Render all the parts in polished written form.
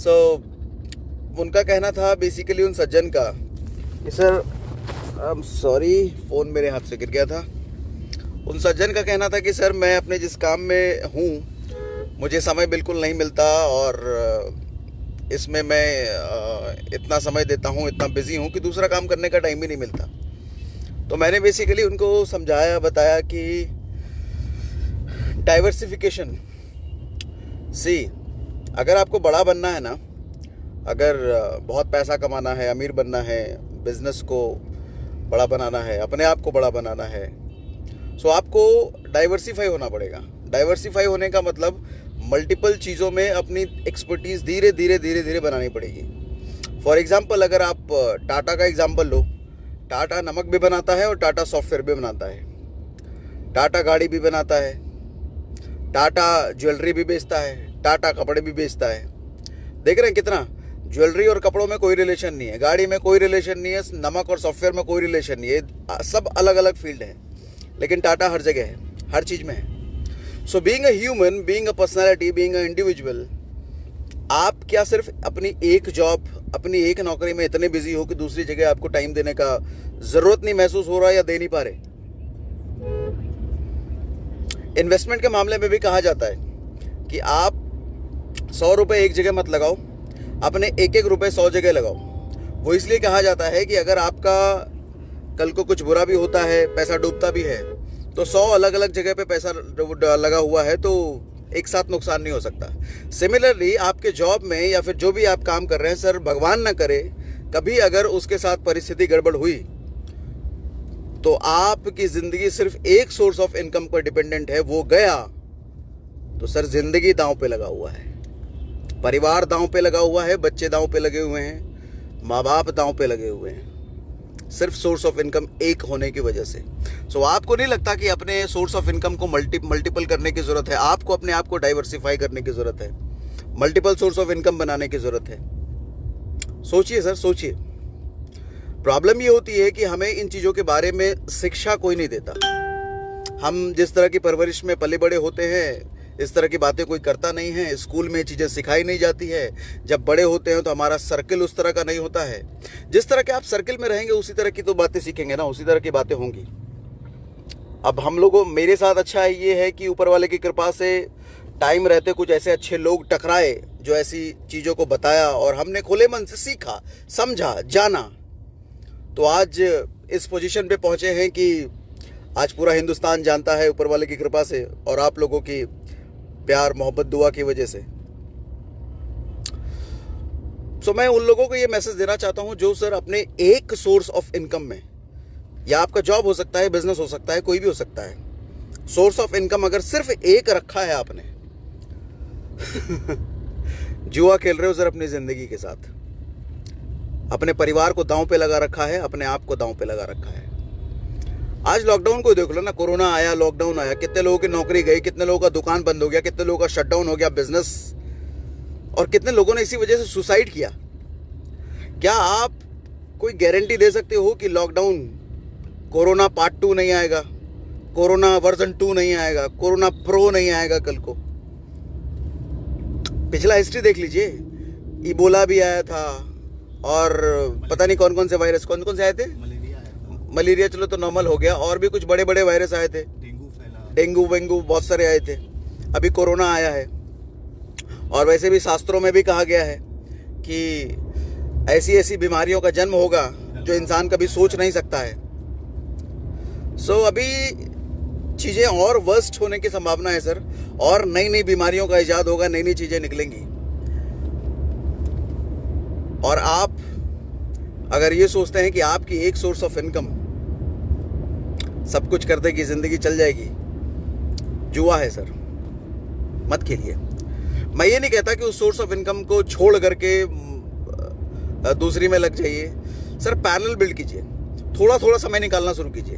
सो उनका कहना था बेसिकली उन सज्जन का कि सर सॉरी फ़ोन मेरे हाथ से गिर गया था। उन सज्जन का कहना था कि सर मैं अपने जिस काम में हूँ मुझे समय बिल्कुल नहीं मिलता और इसमें मैं इतना समय देता हूँ, इतना बिज़ी हूँ कि दूसरा काम करने का टाइम ही नहीं मिलता। तो मैंने बेसिकली उनको समझाया, बताया कि डाइवर्सिफिकेशन अगर आपको बड़ा बनना है ना, अगर बहुत पैसा कमाना है, अमीर बनना है, बिज़नेस को बड़ा बनाना है, अपने आप को बड़ा बनाना है, सो आपको डाइवर्सिफाई होना पड़ेगा। डाइवर्सिफाई होने का मतलब मल्टीपल चीज़ों में अपनी एक्सपर्टीज़ धीरे धीरे बनानी पड़ेगी। फॉर एग्ज़ाम्पल अगर आप टाटा का एग्ज़ाम्पल लो, टाटा नमक भी बनाता है और टाटा सॉफ्टवेयर भी बनाता है, टाटा गाड़ी भी बनाता है, टाटा ज्वेलरी भी बेचता है, टाटा कपड़े भी बेचता है। देख रहे हैं कितना, ज्वेलरी और कपड़ों में कोई रिलेशन नहीं है, गाड़ी में कोई रिलेशन नहीं है, नमक और सॉफ्टवेयर में कोई रिलेशन नहीं है, सब अलग अलग फील्ड है, लेकिन टाटा हर जगह है, हर चीज़ में है। So being a human, being a personality, being a individual, आप क्या सिर्फ अपनी एक जॉब, अपनी एक नौकरी में इतने बिजी हो कि दूसरी जगह आपको टाइम देने का ज़रूरत नहीं महसूस हो रहा या दे नहीं पा रहे। इन्वेस्टमेंट के मामले में भी कहा जाता है कि आप 100 रुपये एक जगह मत लगाओ, अपने एक रुपये 100 जगह लगाओ। वो इसलिए कहा जाता है कि अगर आपका कल को कुछ बुरा भी होता है, पैसा डूबता भी है, तो 100 अलग अलग जगह पे पैसा लगा हुआ है तो एक साथ नुकसान नहीं हो सकता। सिमिलरली आपके जॉब में या फिर जो भी आप काम कर रहे हैं, सर भगवान ना करे कभी अगर उसके साथ परिस्थिति गड़बड़ हुई तो आपकी ज़िंदगी सिर्फ एक सोर्स ऑफ इनकम पर डिपेंडेंट है, वो गया तो सर ज़िंदगी दांव पे लगा हुआ है, परिवार दांव पे लगा हुआ है, बच्चे दांव पे लगे हुए हैं, माँ बाप दांव पे लगे हुए हैं, सिर्फ सोर्स ऑफ इनकम एक होने की वजह से। सो आपको नहीं लगता कि अपने सोर्स ऑफ इनकम को मल्टीपल करने की ज़रूरत है? आपको अपने आप को डाइवर्सिफाई करने की ज़रूरत है, मल्टीपल सोर्स ऑफ इनकम बनाने की ज़रूरत है। सोचिए सर, सोचिए। प्रॉब्लम ये होती है कि हमें इन चीज़ों के बारे में शिक्षा कोई नहीं देता। हम जिस तरह की परवरिश में पले बड़े होते हैं इस तरह की बातें कोई करता नहीं है, स्कूल में चीज़ें सिखाई नहीं जाती है। जब बड़े होते हैं तो हमारा सर्किल उस तरह का नहीं होता है। जिस तरह के आप सर्किल में रहेंगे उसी तरह की तो बातें सीखेंगे ना, उसी तरह की बातें होंगी। अब हम लोगों, मेरे साथ अच्छा ये है कि ऊपर वाले की कृपा से टाइम रहते कुछ ऐसे अच्छे लोग टकराए जो ऐसी चीज़ों को बताया और हमने खुले मन से सीखा, समझा, जाना, तो आज इस पोजीशन पे पहुँचे हैं कि आज पूरा हिंदुस्तान जानता है ऊपर वाले की कृपा से और आप लोगों की प्यार, मोहब्बत, दुआ की वजह से। सो मैं उन लोगों को ये मैसेज देना चाहता हूँ जो सर अपने एक सोर्स ऑफ इनकम में, या आपका जॉब हो सकता है, बिजनेस हो सकता है, कोई भी हो सकता है, सोर्स ऑफ इनकम अगर सिर्फ एक रखा है आपने जुआ खेल रहे हो सर अपनी जिंदगी के साथ। अपने परिवार को दांव पे लगा रखा है, अपने आप को दांव पे लगा रखा है। आज लॉकडाउन को देख लो ना, कोरोना आया, लॉकडाउन आया, कितने लोगों की नौकरी गई, कितने लोगों का दुकान बंद हो गया, कितने लोगों का शटडाउन हो गया बिजनेस, और कितने लोगों ने इसी वजह से सुसाइड किया। क्या आप कोई गारंटी दे सकते हो कि लॉकडाउन, कोरोना पार्ट 2 नहीं आएगा, कोरोना वर्जन 2 नहीं आएगा, कोरोना प्रो नहीं आएगा कल को? पिछला हिस्ट्री देख लीजिए, इबोला भी आया था और पता नहीं कौन कौन से वायरस, कौन कौन से आए थे, मलेरिया चलो तो नॉर्मल हो गया, और भी कुछ बड़े बड़े वायरस आए थे, डेंगू वेंगू बहुत सारे आए थे, अभी कोरोना आया है। और वैसे भी शास्त्रों में भी कहा गया है कि ऐसी ऐसी बीमारियों का जन्म होगा जो इंसान कभी सोच नहीं सकता है। सो अभी चीज़ें और वर्स्ट होने की संभावना है सर, और नई नई बीमारियों का इजाद होगा, नई नई चीज़ें निकलेंगी। और आप अगर ये सोचते हैं कि आपकी एक सोर्स ऑफ इनकम सब कुछ कर देगी, ज़िंदगी चल जाएगी, जुआ है सर, मत खेलिए। मैं ये नहीं कहता कि उस सोर्स ऑफ इनकम को छोड़ करके दूसरी में लग जाइए सर, पैरेलल बिल्ड कीजिए, थोड़ा थोड़ा समय निकालना शुरू कीजिए।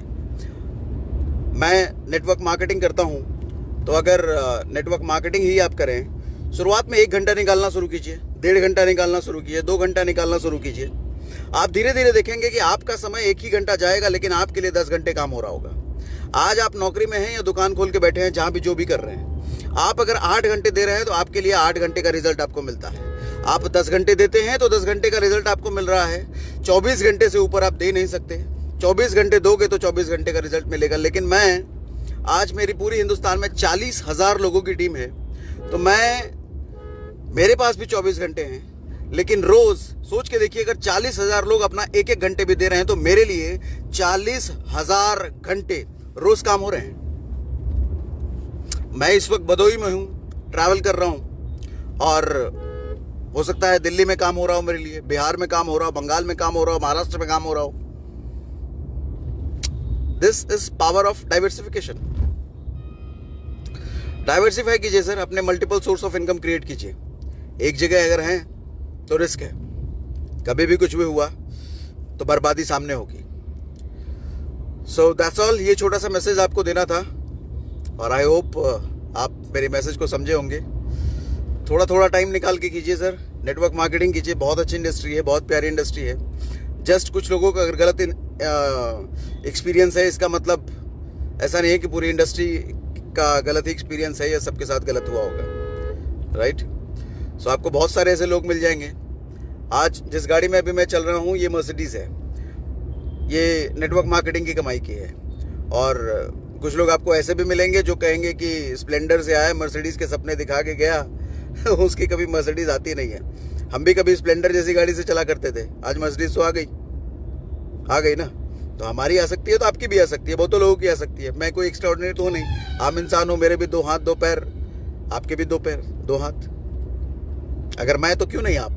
मैं नेटवर्क मार्केटिंग करता हूँ, तो अगर नेटवर्क मार्केटिंग ही आप करें, शुरुआत में 1 घंटा निकालना शुरू कीजिए, 1.5 घंटा निकालना शुरू कीजिए, 2 घंटा निकालना शुरू कीजिए। आप धीरे धीरे देखेंगे कि आपका समय 1 ही घंटा जाएगा, लेकिन आपके लिए 10 घंटे काम हो रहा होगा। आज आप नौकरी में हैं या दुकान खोल के बैठे हैं, जहाँ भी जो भी कर रहे हैं, आप अगर 8 घंटे दे रहे हैं तो आपके लिए 8 घंटे का रिजल्ट आपको मिलता है। आप 10 घंटे देते हैं तो 10 घंटे का रिजल्ट आपको मिल रहा है। 24 घंटे से ऊपर आप दे नहीं सकते। 24 घंटे दोगे तो 24 घंटे का रिजल्ट मिलेगा। लेकिन मैं आज मेरी पूरी हिंदुस्तान में 40,000 लोगों की टीम है, तो मेरे पास भी 24 घंटे हैं। लेकिन रोज सोच के देखिए, अगर 40,000 लोग अपना एक एक घंटे भी दे रहे हैं तो मेरे लिए 40,000 घंटे रोज काम हो रहे हैं। मैं इस वक्त भदोही में हूँ, ट्रैवल कर रहा हूँ, और हो सकता है दिल्ली में काम हो रहा हो मेरे लिए, बिहार में काम हो रहा हो, बंगाल में काम हो रहा हो, महाराष्ट्र में काम हो रहा हो। This is power of diversification. Diversify कीजिए सर, अपने multiple source of income create कीजिए। एक जगह अगर हैं तो रिस्क है, कभी भी कुछ भी हुआ तो बर्बादी सामने होगी। सो दैट्स ऑल, ये छोटा सा मैसेज आपको देना था, और आई होप आप मेरे मैसेज को समझे होंगे। थोड़ा थोड़ा टाइम निकाल के कीजिए सर, नेटवर्क मार्केटिंग कीजिए। बहुत अच्छी इंडस्ट्री है, बहुत प्यारी इंडस्ट्री है। जस्ट कुछ लोगों का अगर गलत एक्सपीरियंस है, इसका मतलब ऐसा नहीं है कि पूरी इंडस्ट्री का गलत ही एक्सपीरियंस है या सबके साथ गलत हुआ होगा, राइट। सो आपको बहुत सारे ऐसे लोग मिल जाएंगे। आज जिस गाड़ी में अभी मैं चल रहा हूँ, ये मर्सिडीज़ है, ये नेटवर्क मार्केटिंग की कमाई की है। और कुछ लोग आपको ऐसे भी मिलेंगे जो कहेंगे कि स्प्लेंडर से आया, मर्सिडीज़ के सपने दिखा के गया उसकी कभी मर्सिडीज़ आती नहीं है। हम भी कभी स्प्लेंडर जैसी गाड़ी से चला करते थे, आज मर्सिडीज़ तो आ गई ना। तो हमारी आ सकती है तो आपकी भी आ सकती है, बहुतों लोगों की आ सकती है। मैं कोई एक्स्ट्राऑर्डिनरी तो हूँ नहीं, आम इंसान हूँ। मेरे भी 2 हाथ 2 पैर, आपके भी 2 पैर 2 हाथ। अगर मैं तो क्यों नहीं आप।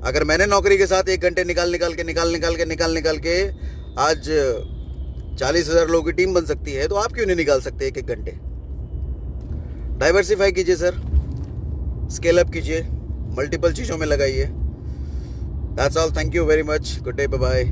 अगर मैंने नौकरी के साथ 1 घंटे निकाल के आज 40,000 लोगों की टीम बन सकती है, तो आप क्यों नहीं निकाल सकते 1-1 घंटे। डाइवर्सिफाई कीजिए सर, स्केल अप कीजिए, मल्टीपल चीज़ों में लगाइए। That's all, thank you very much, good day, bye bye.